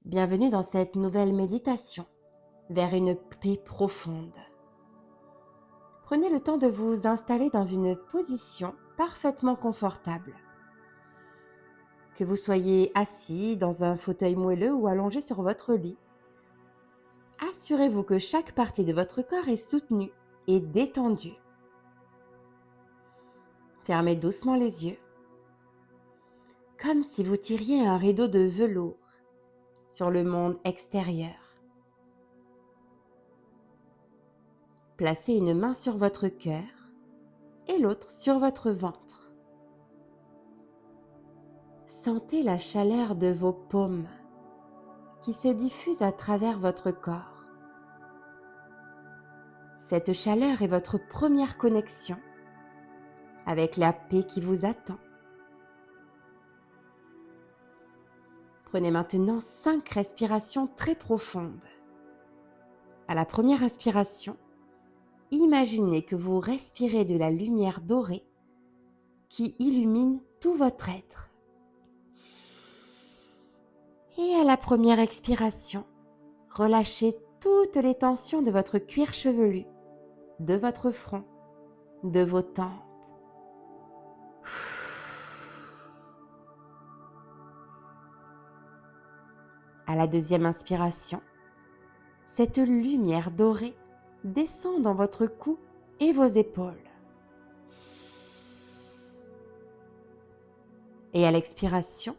Bienvenue dans cette nouvelle méditation vers une paix profonde. Prenez le temps de vous installer dans une position parfaitement confortable. Que vous soyez assis dans un fauteuil moelleux ou allongé sur votre lit, assurez-vous que chaque partie de votre corps est soutenue et détendue. Fermez doucement les yeux, comme si vous tiriez un rideau de velours sur le monde extérieur. Placez une main sur votre cœur et l'autre sur votre ventre. Sentez la chaleur de vos paumes qui se diffuse à travers votre corps. Cette chaleur est votre première connexion avec la paix qui vous attend. Prenez maintenant 5 respirations très profondes. À la première inspiration, imaginez que vous respirez de la lumière dorée qui illumine tout votre être. Et à la première expiration, relâchez toutes les tensions de votre cuir chevelu, de votre front, de vos tempes. À la deuxième inspiration, cette lumière dorée descend dans votre cou et vos épaules. Et à l'expiration,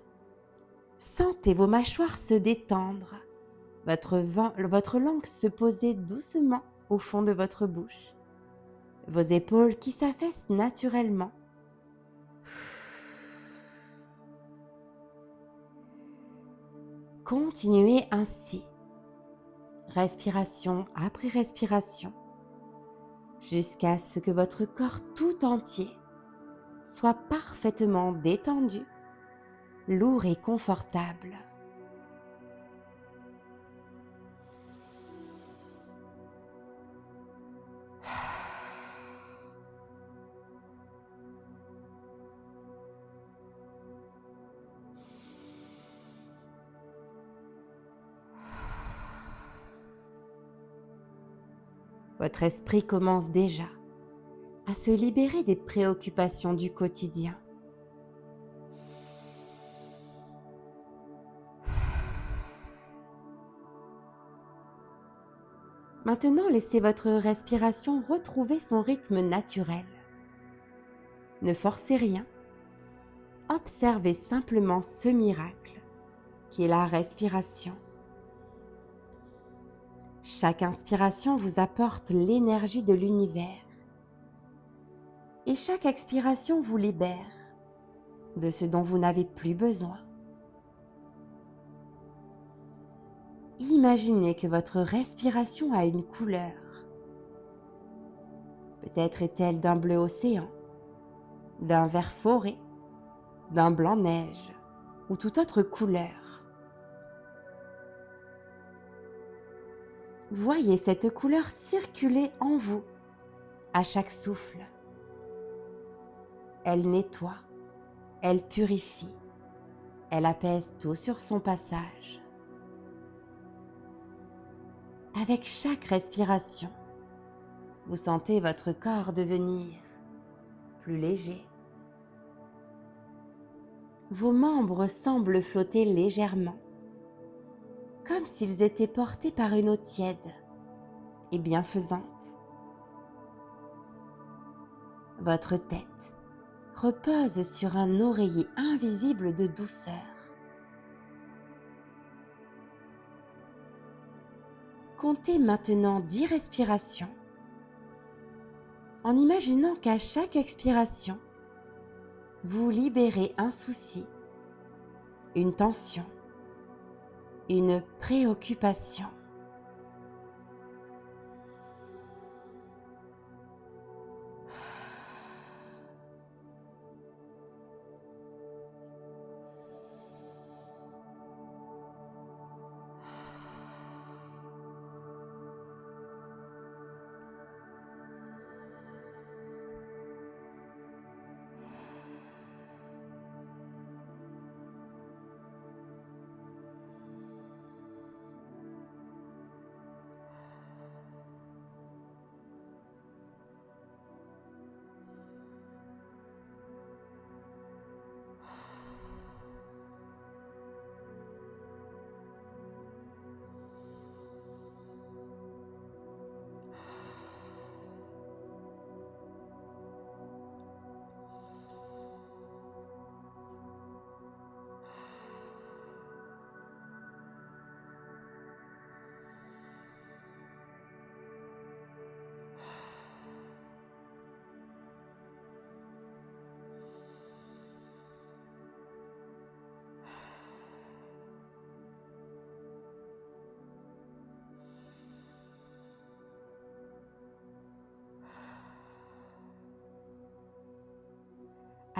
sentez vos mâchoires se détendre, votre langue se poser doucement au fond de votre bouche, vos épaules qui s'affaissent naturellement. Continuez ainsi, respiration après respiration, jusqu'à ce que votre corps tout entier soit parfaitement détendu, lourd et confortable. Votre esprit commence déjà à se libérer des préoccupations du quotidien. Maintenant, laissez votre respiration retrouver son rythme naturel. Ne forcez rien. Observez simplement ce miracle qui est la respiration. Chaque inspiration vous apporte l'énergie de l'univers et chaque expiration vous libère de ce dont vous n'avez plus besoin. Imaginez que votre respiration a une couleur. Peut-être est-elle d'un bleu océan, d'un vert forêt, d'un blanc neige ou toute autre couleur. Voyez cette couleur circuler en vous à chaque souffle. Elle nettoie, elle purifie, elle apaise tout sur son passage. Avec chaque respiration, vous sentez votre corps devenir plus léger. Vos membres semblent flotter légèrement, comme s'ils étaient portés par une eau tiède et bienfaisante. Votre tête repose sur un oreiller invisible de douceur. Comptez maintenant 10 respirations en imaginant qu'à chaque expiration, vous libérez un souci, une tension, une préoccupation.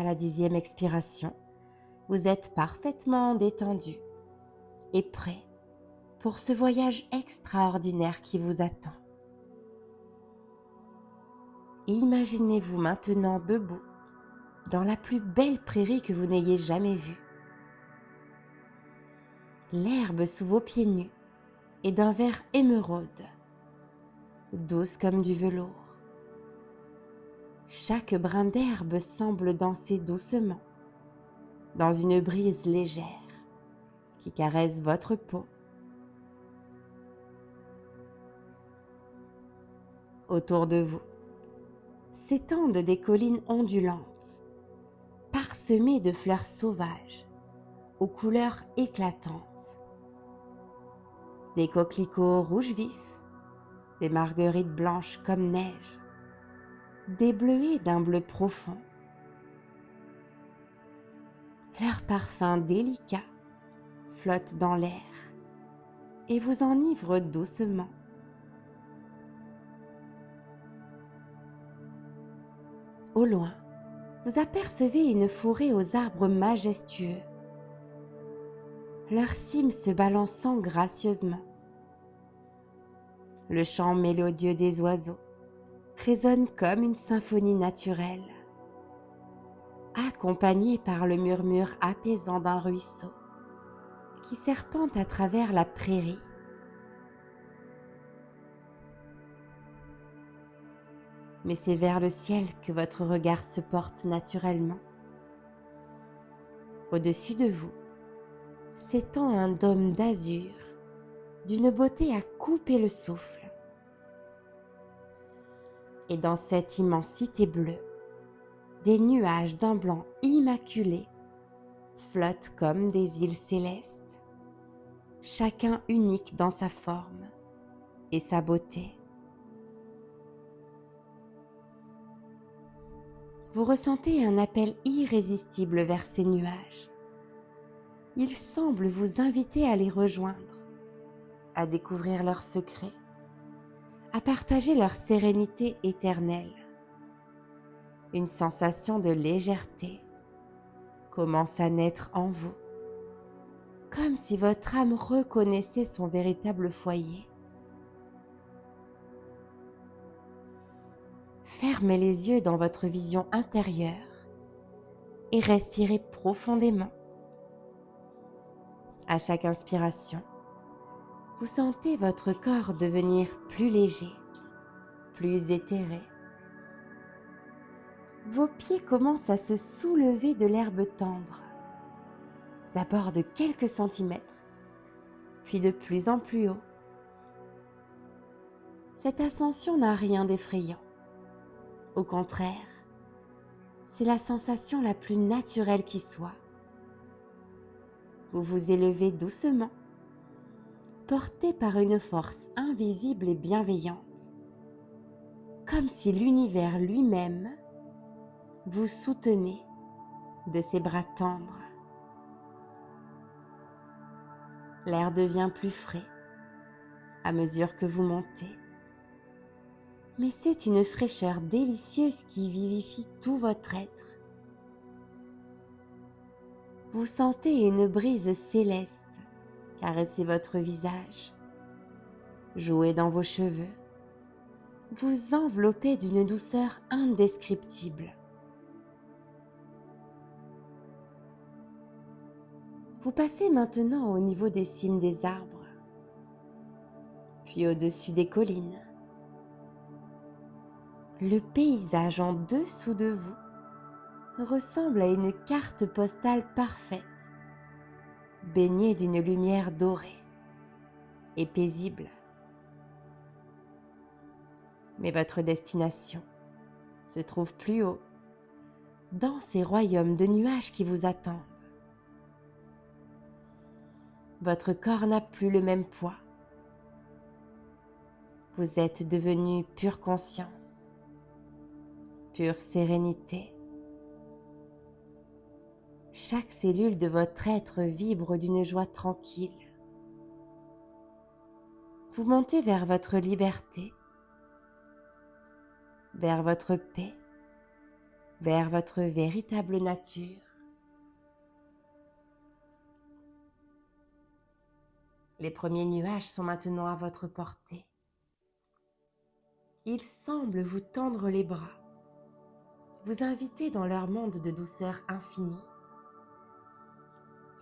À la 10e expiration, vous êtes parfaitement détendu et prêt pour ce voyage extraordinaire qui vous attend. Imaginez-vous maintenant debout dans la plus belle prairie que vous n'ayez jamais vue. L'herbe sous vos pieds nus est d'un vert émeraude, douce comme du velours. Chaque brin d'herbe semble danser doucement dans une brise légère qui caresse votre peau. Autour de vous s'étendent des collines ondulantes, parsemées de fleurs sauvages aux couleurs éclatantes. Des coquelicots rouges vifs, des marguerites blanches comme neige, des bleuets d'un bleu profond. Leur parfum délicat flotte dans l'air et vous enivre doucement. Au loin, vous apercevez une forêt aux arbres majestueux, leurs cimes se balançant gracieusement. Le chant mélodieux des oiseaux résonne comme une symphonie naturelle, accompagné par le murmure apaisant d'un ruisseau qui serpente à travers la prairie. Mais c'est vers le ciel que votre regard se porte naturellement. Au-dessus de vous s'étend un dôme d'azur d'une beauté à couper le souffle. Et dans cette immensité bleue, des nuages d'un blanc immaculé flottent comme des îles célestes, chacun unique dans sa forme et sa beauté. Vous ressentez un appel irrésistible vers ces nuages. Ils semblent vous inviter à les rejoindre, à découvrir leurs secrets, à partager leur sérénité éternelle. Une sensation de légèreté commence à naître en vous, comme si votre âme reconnaissait son véritable foyer. Fermez les yeux dans votre vision intérieure et respirez profondément. À chaque inspiration, vous sentez votre corps devenir plus léger, plus éthéré. Vos pieds commencent à se soulever de l'herbe tendre, d'abord de quelques centimètres, puis de plus en plus haut. Cette ascension n'a rien d'effrayant. Au contraire, c'est la sensation la plus naturelle qui soit. Vous vous élevez doucement, porté par une force invisible et bienveillante, comme si l'univers lui-même vous soutenait de ses bras tendres. L'air devient plus frais à mesure que vous montez. Mais c'est une fraîcheur délicieuse qui vivifie tout votre être. Vous sentez une brise céleste caresser votre visage, jouer dans vos cheveux, vous envelopper d'une douceur indescriptible. Vous passez maintenant au niveau des cimes des arbres, puis au-dessus des collines. Le paysage en dessous de vous ressemble à une carte postale parfaite, baignée d'une lumière dorée et paisible. Mais votre destination se trouve plus haut, dans ces royaumes de nuages qui vous attendent. Votre corps n'a plus le même poids. Vous êtes devenu pure conscience, pure sérénité. Chaque cellule de votre être vibre d'une joie tranquille. Vous montez vers votre liberté, vers votre paix, vers votre véritable nature. Les premiers nuages sont maintenant à votre portée. Ils semblent vous tendre les bras, vous inviter dans leur monde de douceur infinie.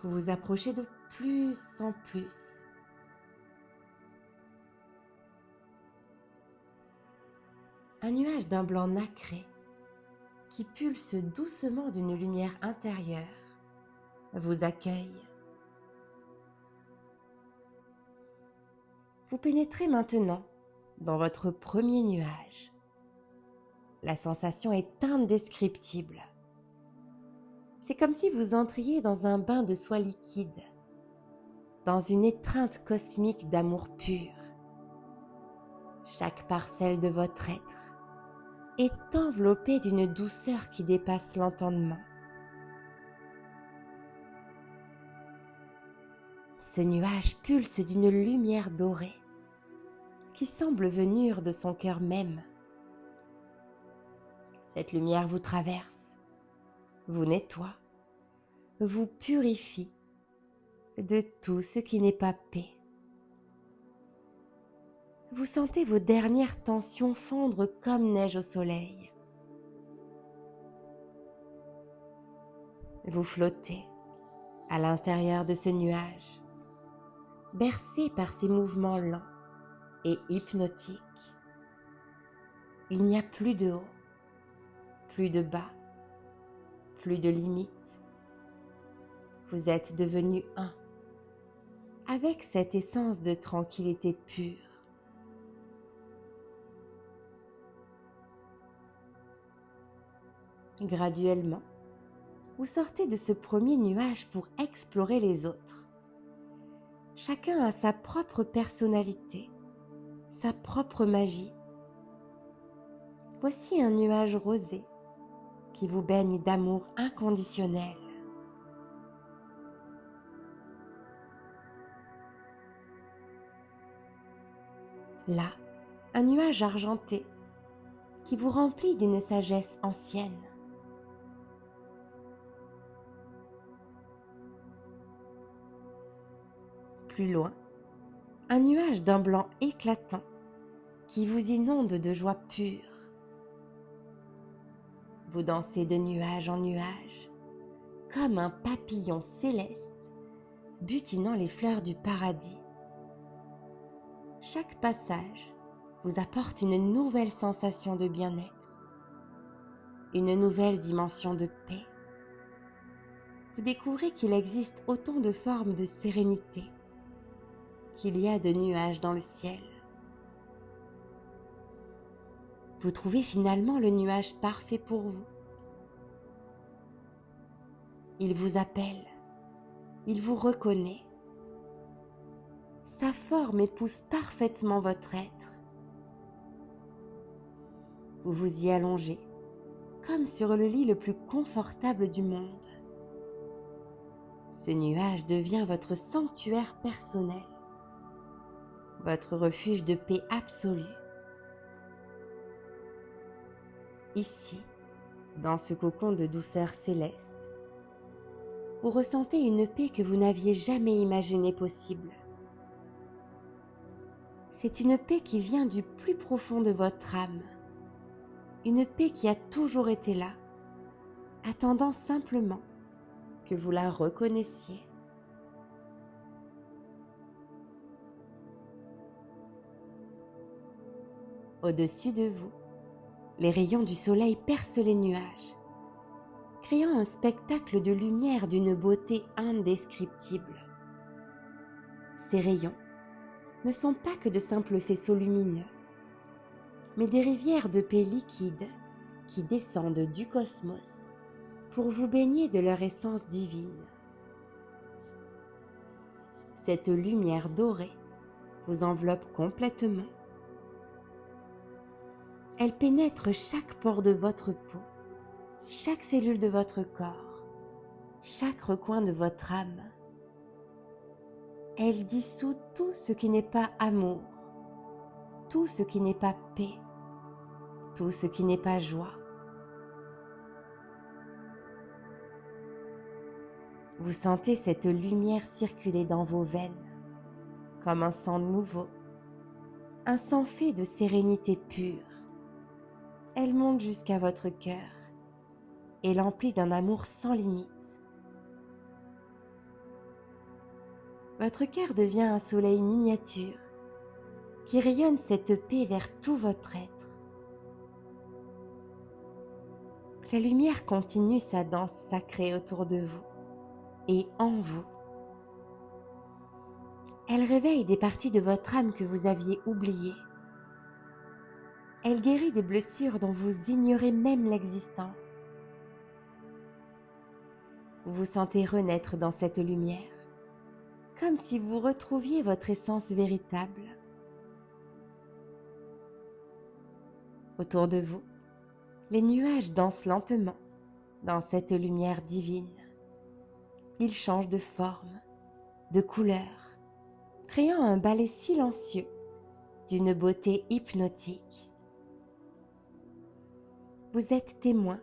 Vous vous approchez de plus en plus. Un nuage d'un blanc nacré qui pulse doucement d'une lumière intérieure vous accueille. Vous pénétrez maintenant dans votre premier nuage. La sensation est indescriptible. C'est comme si vous entriez dans un bain de soie liquide, dans une étreinte cosmique d'amour pur. Chaque parcelle de votre être est enveloppée d'une douceur qui dépasse l'entendement. Ce nuage pulse d'une lumière dorée qui semble venir de son cœur même. Cette lumière vous traverse, vous nettoie, vous purifie de tout ce qui n'est pas paix. Vous sentez vos dernières tensions fondre comme neige au soleil. Vous flottez à l'intérieur de ce nuage, bercé par ces mouvements lents et hypnotiques. Il n'y a plus de haut, plus de bas, plus de limites. Vous êtes devenu un avec cette essence de tranquillité pure. Graduellement, vous sortez de ce premier nuage pour explorer les autres. Chacun a sa propre personnalité, sa propre magie. Voici un nuage rosé qui vous baigne d'amour inconditionnel. Là, un nuage argenté qui vous remplit d'une sagesse ancienne. Plus loin, un nuage d'un blanc éclatant qui vous inonde de joie pure. Vous dansez de nuage en nuage, comme un papillon céleste butinant les fleurs du paradis. Chaque passage vous apporte une nouvelle sensation de bien-être, une nouvelle dimension de paix. Vous découvrez qu'il existe autant de formes de sérénité qu'il y a de nuages dans le ciel. Vous trouvez finalement le nuage parfait pour vous. Il vous appelle, il vous reconnaît. Sa forme épouse parfaitement votre être. Vous vous y allongez, comme sur le lit le plus confortable du monde. Ce nuage devient votre sanctuaire personnel, votre refuge de paix absolue. Ici, dans ce cocon de douceur céleste, vous ressentez une paix que vous n'aviez jamais imaginée possible. C'est une paix qui vient du plus profond de votre âme, une paix qui a toujours été là, attendant simplement que vous la reconnaissiez. Au-dessus de vous, les rayons du soleil percent les nuages, créant un spectacle de lumière d'une beauté indescriptible. Ces rayons ne sont pas que de simples faisceaux lumineux, mais des rivières de paix liquide qui descendent du cosmos pour vous baigner de leur essence divine. Cette lumière dorée vous enveloppe complètement. Elle pénètre chaque pore de votre peau, chaque cellule de votre corps, chaque recoin de votre âme. Elle dissout tout ce qui n'est pas amour, tout ce qui n'est pas paix, tout ce qui n'est pas joie. Vous sentez cette lumière circuler dans vos veines, comme un sang nouveau, un sang fait de sérénité pure. Elle monte jusqu'à votre cœur et l'emplit d'un amour sans limite. Votre cœur devient un soleil miniature qui rayonne cette paix vers tout votre être. La lumière continue sa danse sacrée autour de vous et en vous. Elle réveille des parties de votre âme que vous aviez oubliées. Elle guérit des blessures dont vous ignorez même l'existence. Vous vous sentez renaître dans cette lumière, comme si vous retrouviez votre essence véritable. Autour de vous, les nuages dansent lentement dans cette lumière divine. Ils changent de forme, de couleur, créant un ballet silencieux d'une beauté hypnotique. Vous êtes témoin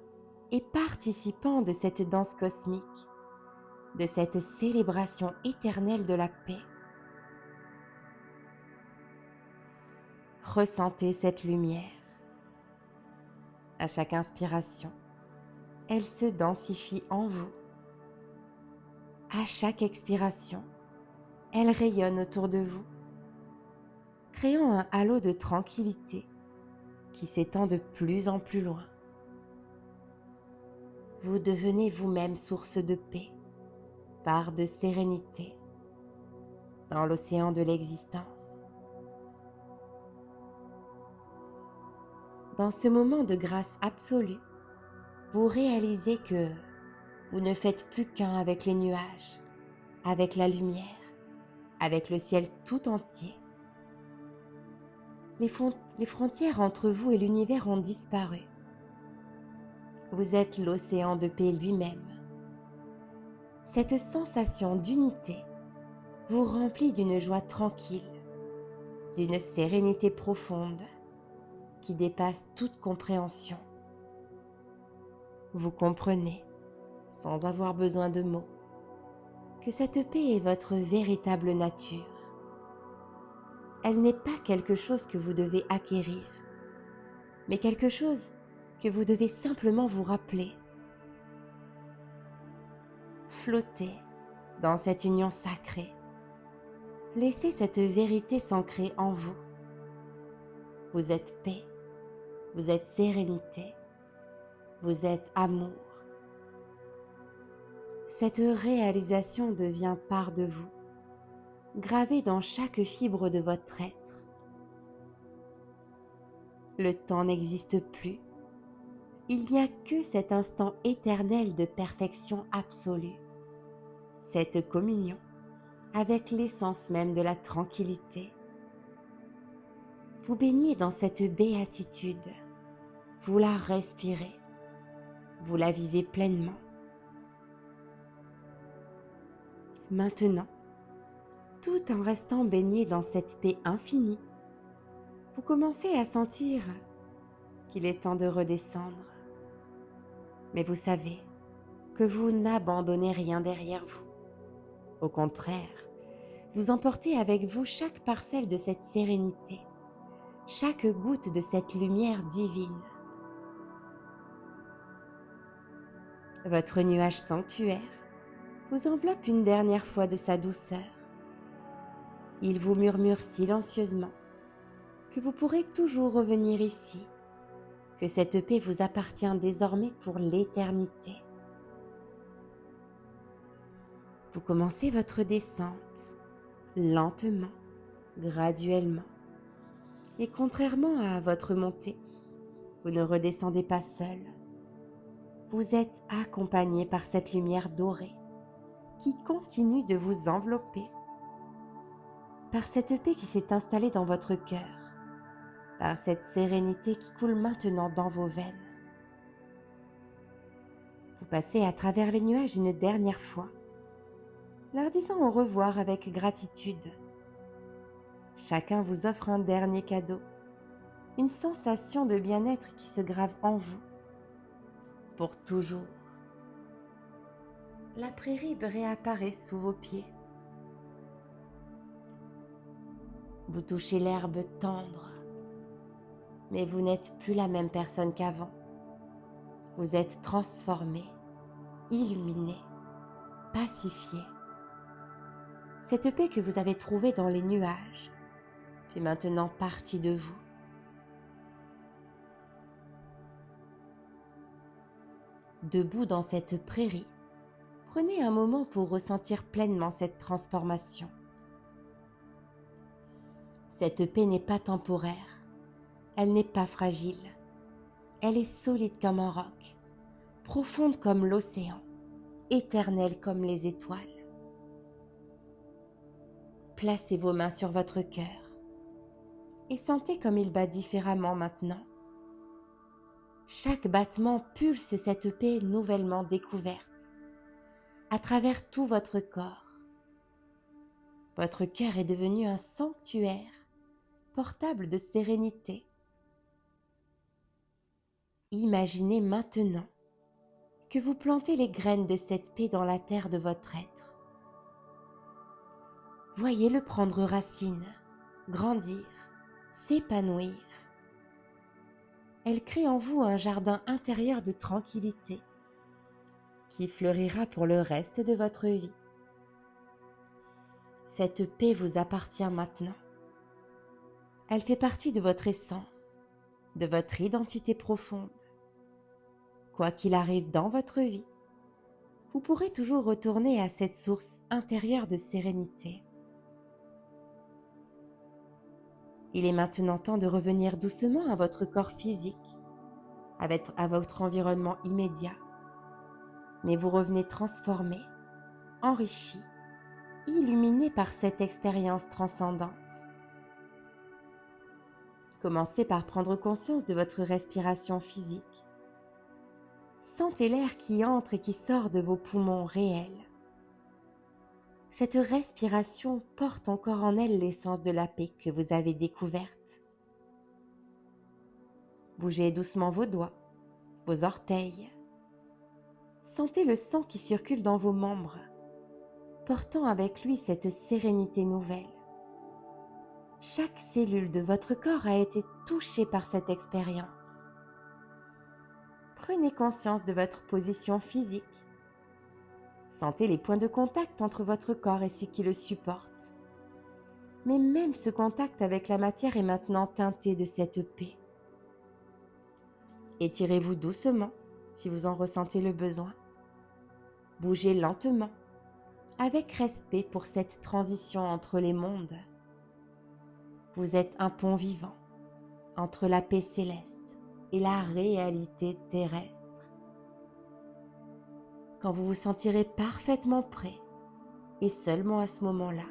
et participant de cette danse cosmique, de cette célébration éternelle de la paix. Ressentez cette lumière. À chaque inspiration, elle se densifie en vous. À chaque expiration, elle rayonne autour de vous, créant un halo de tranquillité qui s'étend de plus en plus loin. Vous devenez vous-même source de paix, phare de sérénité dans l'océan de l'existence. Dans ce moment de grâce absolue, vous réalisez que vous ne faites plus qu'un avec les nuages, avec la lumière, avec le ciel tout entier. Les frontières entre vous et l'univers ont disparu. Vous êtes l'océan de paix lui-même. Cette sensation d'unité vous remplit d'une joie tranquille, d'une sérénité profonde qui dépasse toute compréhension. Vous comprenez, sans avoir besoin de mots, que cette paix est votre véritable nature. Elle n'est pas quelque chose que vous devez acquérir, mais quelque chose que vous devez simplement vous rappeler. Flottez dans cette union sacrée. Laissez cette vérité s'ancrer en vous. Vous êtes paix, vous êtes sérénité, vous êtes amour. Cette réalisation devient part de vous, gravée dans chaque fibre de votre être. Le temps n'existe plus. Il n'y a que cet instant éternel de perfection absolue, cette communion avec l'essence même de la tranquillité. Vous baignez dans cette béatitude, vous la respirez, vous la vivez pleinement. Maintenant, tout en restant baigné dans cette paix infinie, vous commencez à sentir qu'il est temps de redescendre. Mais vous savez que vous n'abandonnez rien derrière vous. Au contraire, vous emportez avec vous chaque parcelle de cette sérénité, chaque goutte de cette lumière divine. Votre nuage sanctuaire vous enveloppe une dernière fois de sa douceur. Il vous murmure silencieusement que vous pourrez toujours revenir ici, que cette paix vous appartient désormais pour l'éternité. Vous commencez votre descente, lentement, graduellement. Et contrairement à votre montée, vous ne redescendez pas seul. Vous êtes accompagné par cette lumière dorée qui continue de vous envelopper, par cette paix qui s'est installée dans votre cœur, par cette sérénité qui coule maintenant dans vos veines. Vous passez à travers les nuages une dernière fois, leur disant au revoir avec gratitude. Chacun vous offre un dernier cadeau, une sensation de bien-être qui se grave en vous, pour toujours. la prairie réapparaît sous vos pieds. Vous touchez l'herbe tendre, mais vous n'êtes plus la même personne qu'avant. Vous êtes transformé, illuminé, pacifié. Cette paix que vous avez trouvée dans les nuages fait maintenant partie de vous. Debout dans cette prairie, prenez un moment pour ressentir pleinement cette transformation. Cette paix n'est pas temporaire, elle n'est pas fragile, elle est solide comme un roc, profonde comme l'océan, éternelle comme les étoiles. Placez vos mains sur votre cœur et sentez comme il bat différemment maintenant. Chaque battement pulse cette paix nouvellement découverte à travers tout votre corps. Votre cœur est devenu un sanctuaire portable de sérénité. Imaginez maintenant que vous plantez les graines de cette paix dans la terre de votre être. Voyez-le prendre racine, grandir, s'épanouir. Elle crée en vous un jardin intérieur de tranquillité qui fleurira pour le reste de votre vie. Cette paix vous appartient maintenant. Elle fait partie de votre essence, de votre identité profonde. Quoi qu'il arrive dans votre vie, vous pourrez toujours retourner à cette source intérieure de sérénité. Il est maintenant temps de revenir doucement à votre corps physique, à votre environnement immédiat. Mais vous revenez transformé, enrichi, illuminé par cette expérience transcendante. Commencez par prendre conscience de votre respiration physique. Sentez l'air qui entre et qui sort de vos poumons réels. Cette respiration porte encore en elle l'essence de la paix que vous avez découverte. Bougez doucement vos doigts, vos orteils. Sentez le sang qui circule dans vos membres, portant avec lui cette sérénité nouvelle. Chaque cellule de votre corps a été touchée par cette expérience. Prenez conscience de votre position physique. Sentez les points de contact entre votre corps et ce qui le supporte. Mais même ce contact avec la matière est maintenant teinté de cette paix. Étirez-vous doucement si vous en ressentez le besoin. Bougez lentement, avec respect pour cette transition entre les mondes. Vous êtes un pont vivant entre la paix céleste et la réalité terrestre. Quand vous vous sentirez parfaitement prêt, et seulement à ce moment-là,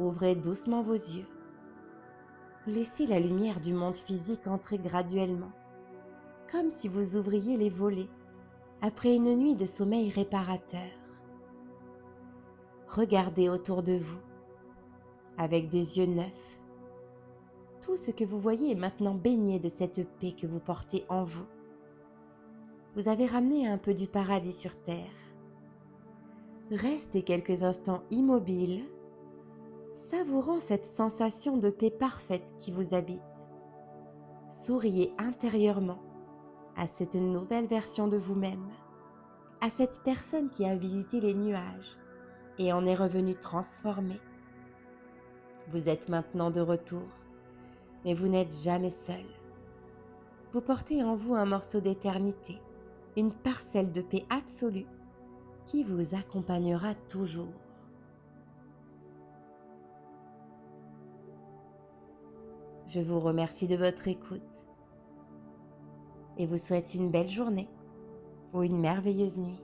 ouvrez doucement vos yeux. Laissez la lumière du monde physique entrer graduellement, comme si vous ouvriez les volets après une nuit de sommeil réparateur. Regardez autour de vous, avec des yeux neufs. Tout ce que vous voyez est maintenant baigné de cette paix que vous portez en vous. Vous avez ramené un peu du paradis sur terre. Restez quelques instants immobiles, savourant cette sensation de paix parfaite qui vous habite. Souriez intérieurement à cette nouvelle version de vous-même, à cette personne qui a visité les nuages et en est revenue transformée. Vous êtes maintenant de retour, mais vous n'êtes jamais seul. Vous portez en vous un morceau d'éternité, une parcelle de paix absolue qui vous accompagnera toujours. Je vous remercie de votre écoute et vous souhaite une belle journée ou une merveilleuse nuit.